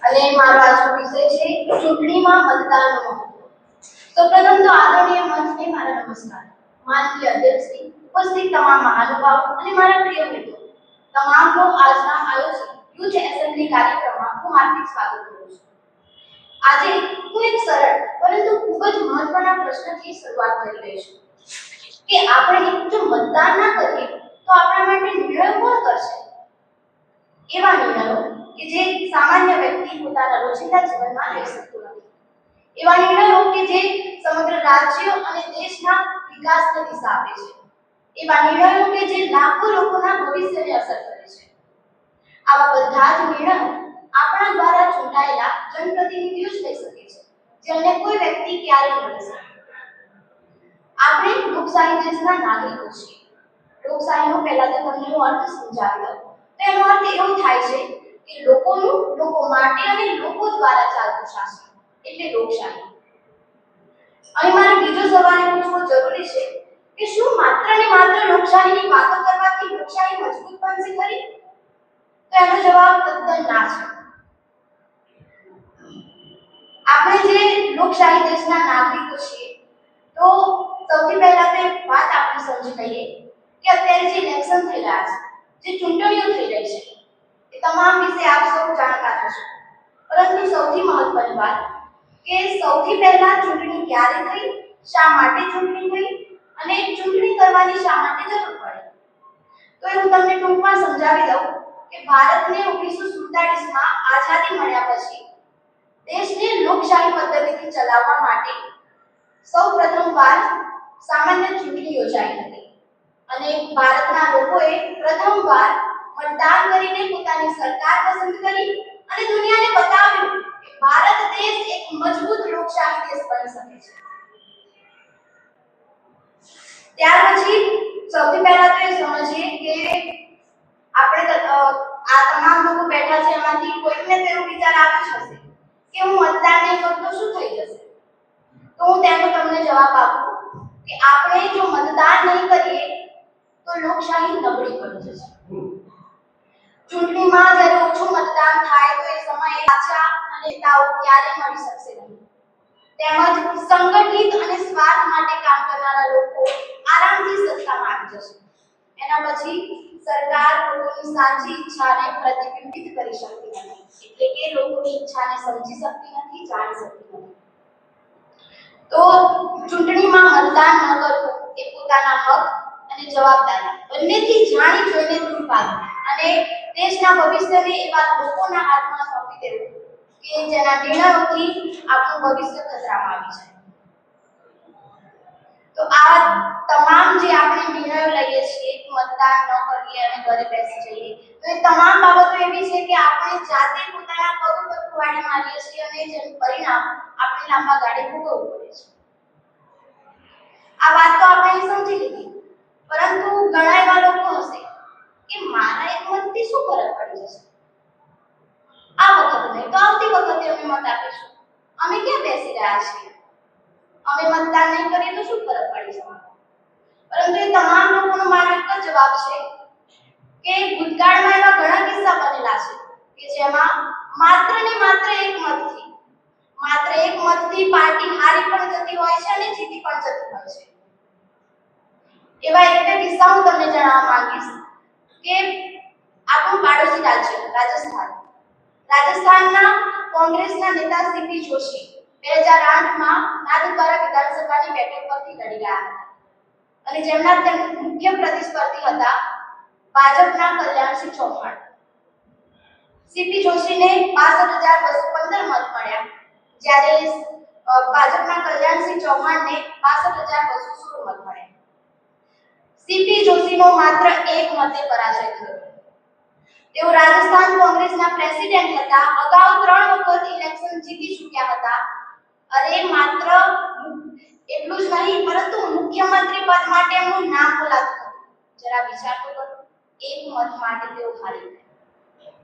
અને મારો આજનો વિષય છે ચૂંટણીમાં મતદાનનું મહત્વ. તો પ્રથમ તો આદરણીય મંચને મારા નમસ્કાર. માનનીય અધ્યક્ષશ્રી, ઉપસ્થિત તમામ મહાનુભાવો અને મારા પ્રિય મિત્રો, તમામનો આજના આયોજિત યુથ એસેમ્બલી કાર્યક્રમમાં હું હાર્દિક સ્વાગત કરું છું. આજે હું એક સરળ પરંતુ ખૂબ જ મહત્વના પ્રશ્નથી શરૂઆત કરી રહી છું કે આપણે જો મતદાન ના કરીએ તો આપણા માટે નિર્ણયો કોણ કરશે? એવા નિર્ણયો કે જે સામાન્ય વ્યક્તિ પોતાના રોજિંદા જીવનમાં લઈ શકતો નથી. એવા નિર્ણયો કે જે સમગ્ર રાજ્ય અને દેશના વિકાસને દિશા આપે છે. એવા નિર્ણયો કે જે લાખો લોકોના ભવિષ્યને અસર કરે છે. આવા બધા જ નિર્ણયો આપણા દ્વારા ચૂંટાયેલા જનપ્રતિનિધિઓ જ લઈ શકે છે, જે અન્ય કોઈ વ્યક્તિ ક્યારેય ન લઈ શકે. આપણે લોકશાહી દેશના નાગરિકો છીએ. લોકશાહીનો પહેલા તો તમને હું અર્થ સમજાવી દઉં. તેનો અર્થ એવો થાય છે કે લોકોનું, લોકો માટે અને લોકો દ્વારા ચાલતું શાસન, એટલે લોકશાહી. અહીં મારે બીજો સવાલ પૂછવો જરૂરી છે કે શું માત્ર ને માત્ર લોકશાહીની વાતો કરવાથી લોકશાહી મજબૂત બનશે ખરી? તો એનો જવાબ તદ્દન ના છે. આપણે જે લોકશાહી દેશના નાગરિકો છીએ, તો સૌથી પહેલા તો એક વાત આપણે સમજી લઈએ કે અત્યારે જે ઇલેક્શન થઈ રહ્યા છે, જે ચૂંટણીઓ થઈ રહી છે, એ તમામ વિશે આપ સૌ જાણકાર હશો. પરંતુ સૌથી મહત્વની વાત કે સૌથી પહેલા ચૂંટણી ક્યારે થઈ, શા માટે ચૂંટણી થઈ અને ચૂંટણી કરવાની શા માટે જરૂર પડી? તો હું તમને ટૂંકમાં સમજાવી દઉં કે ભારતને 1947 માં આઝાદી મળ્યા પછી દેશને લોકશાહી પદ્ધતિથી ચલાવવા માટે સૌપ્રથમવાર સામાન્ય ચૂંટણી યોજાઈ હતી અને ભારતના લોકોએ પ્રથમવાર મતદાન કરીને પોતાની સરકાર પસંદ કરી અને દુનિયાને બતાવ્યું કે ભારત દેશ એક મજબૂત લોકશાહી દેશ બની શકે છે. ત્યાર પછી સૌથી પહેલા તો એ સમજીએ કે આપણે આ તમામ લોકો બેઠા છે, એમાંથી કોઈને તો એવો વિચાર આવ્યો હશે કે હું મતદાન નહીં કરું તો શું થઈ જશે? તો હું તેનો તમને જવાબ આપું કે આપણે જો મતદાન નહીં કરીએ તો લોકશાહી નબળી પડી જશે. ચૂંટણીમાં જ્યારે ઓછું મતદાન થાય તો એ સમયે સાચા નેતાઓ ક્યારેય મળી શકશે નહીં. તેમજ સંગઠિત અને સ્વાર્થ માટે કામ કરનારા લોકો આરામથી સત્તામાં આવી જશે. એના પછી સરકાર લોકોની સાચી ઈચ્છાને પ્રતિબિંબિત કરી શકતી નથી, એટલે કે લોકોની ઈચ્છાને સમજી શકતી નથી, જાણી શકતી નથી. તો ચૂંટણીમાં મતદાન ન કરવું એ પોતાના હક અને જવાબદારી બંનેથી જાણી જોઈને દૂર ભાગવું અને દેશના ભવિષ્યને એવા લોકોના હાથમાં સોંપી દેવું કે જેના નિર્ણયોથી આપણું ભવિષ્ય ખતરામાં આવી જાય. તો આ તમામ જે આપણે નિર્ણયો લઈએ છીએ, મતદાન ન કરીએ અને ઘરે બેસી જઈએ, તો એ તમામ બાબતો એવી છે કે આપણે જાતે પોતાના પગ ઉપર કુહાડી મારીએ છીએ અને જેનું પરિણામ આપણે લાંબા ગાળે ભોગવવું પડે છે. આ વાત તો આપણે સમજી લીધી, પરંતુ ઘણા એવા લોકો હશે કે મારા એક મતથી શું ફરક પડી જશે? આ વખત નહીં તો આવતી વખતે અમે મત આપીશું. અમે ક્યાં બેસી રહ્યા છીએ? અમે મતદાન નહીં કરીએ તો શું ફરક પડી શકે? પરંતુ એ તમામ લોકોનો મારો એક જ જવાબ છે કે ભૂતકાળમાં એવા ઘણા કિસ્સા બનેલા છે કે જેમાં માત્ર ને માત્ર એક મતથી પાર્ટી હારી પણ જતી હોય છે અને જીતી પણ જતી હોય છે. એવા એક બે કિસ્સા હું તમને જણાવવા માંગીશ કે આપણું પાડોશી રાજ્ય રાજસ્થાનના કોંગ્રેસના નેતા સીપી જોશી 2008માં નાથદ્વારા વિધાનસભાની બેઠક પરથી લડી રહ્યા હતા અને જેમના મુખ્ય પ્રતિસ્પર્ધી હતા ભાજપના કલ્યાણસિંહ ચૌહાણ. સીપી જોશીને 62,215 મત મળ્યા, જ્યારે ભાજપના કલ્યાણસિંહ ચૌહાણને 62,216 મત મળ્યા. સીપી જોશીનો માત્ર એક મતે પરાજય થયો. તેઓ રાજસ્થાન કોંગ્રેસના પ્રેસિડેન્ટ હતા, અગાઉ 3 વખત ઇલેક્શન જીતી ચૂક્યા હતા. અરે માત્ર એટલું જ નહીં, પરંતુ મુખ્યમંત્રી પદ માટે એમનું નામ બોલાતું હતું. જરા વિચાર તો કરો, એક મત માટે તેઓ હારી ગયા.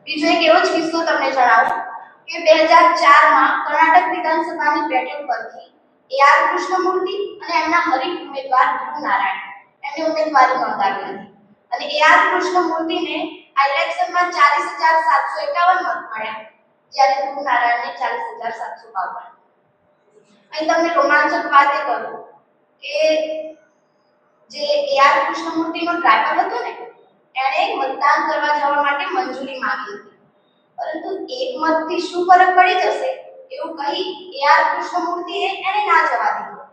બીજો એક એવો જ કિસ્સો તમને જણાવું કે 2004માં કર્ણાટક વિધાનસભાની બેઠક પરથી AR કૃષ્ણમૂર્તિ અને એમના હરીફ ઉમેદવાર ધ્રુવ નારાયણ એમને ઉમેદવારી નોંધાવી હતી અને AR કૃષ્ણમૂર્તિને આ ઇલેક્શનમાં 40,751 મત મળ્યા જ્યારે ધ્રુવ નારાયણને 40,752. અહીં તમને રોમાંચક વાત એ કરું કે જે AR કૃષ્ણમૂર્તિનો ડ્રાઈવર હતો ને, એણે મતદાન કરવા જવા માટે મંજૂરી માંગી હતી, પરંતુ એક મતથી શું ફરક પડી જશે એવું કહી AR કૃષ્ણમૂર્તિએ એને ના જવા દીધો,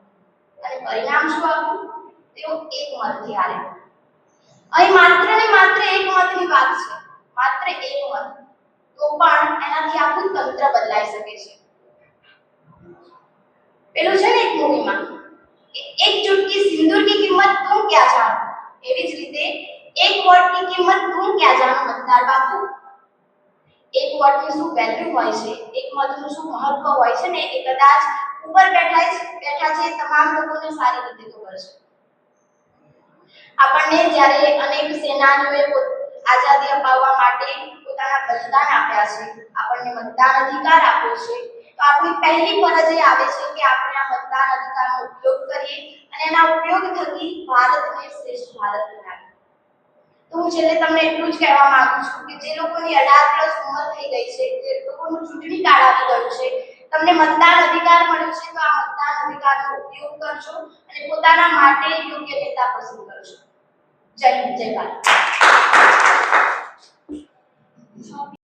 અને પરિણામ શું આવ્યું? તેઓ એક મતથી હાર્યા. અહીં માત્ર ને માત્ર એક મતની વાત છે, માત્ર એક મત, તો પણ એનાથી આખું તંત્ર બદલાઈ શકે છે. પેલું છે ને એક મૂવીમાં કે એક ચુટકી સિંદૂર की कीमत तुम क्या जानो, એવી જ રીતે એક વોટ की कीमत तुम क्या जानो મતદાર બાપુ. એક વોટની શું વેલ્યુ હોય છે, એક મતનું શું મહત્વ હોય છે ને, એ કદાચ ઉપર બેઠા છે તમામ લોકોને સારી રીતે ખબર છે. આપણને જ્યારે અનેક સેનાનીઓએ આઝાદી અપાવવા માટે પોતાના બલિદાન આપ્યા છે, આપણને મતદાન અધિકાર આપ્યો છે, તો આપણી પહેલી ફરજ એ આવે છે કે આપણે આ મતદાન અધિકારનો ઉપયોગ કરીએ અને એના ઉપયોગ થકી ભારતને શ્રેષ્ઠ ભારત બનાવીએ. તો હું છેલ્લે તમને એટલું જ કહેવા માંગુ છું કે જે લોકોની 18+ ઉંમર થઈ ગઈ છે, જે લોકોનું ચૂંટણી કાર્ડ આવી ગયું છે, તમને મતદાન અધિકાર મળ્યો છે, તો આ મતદાન અધિકારનો ઉપયોગ કરજો અને પોતાના માટે યોગ્ય નેતા પસંદ કરજો. જય હિન્દ, જય ભારત.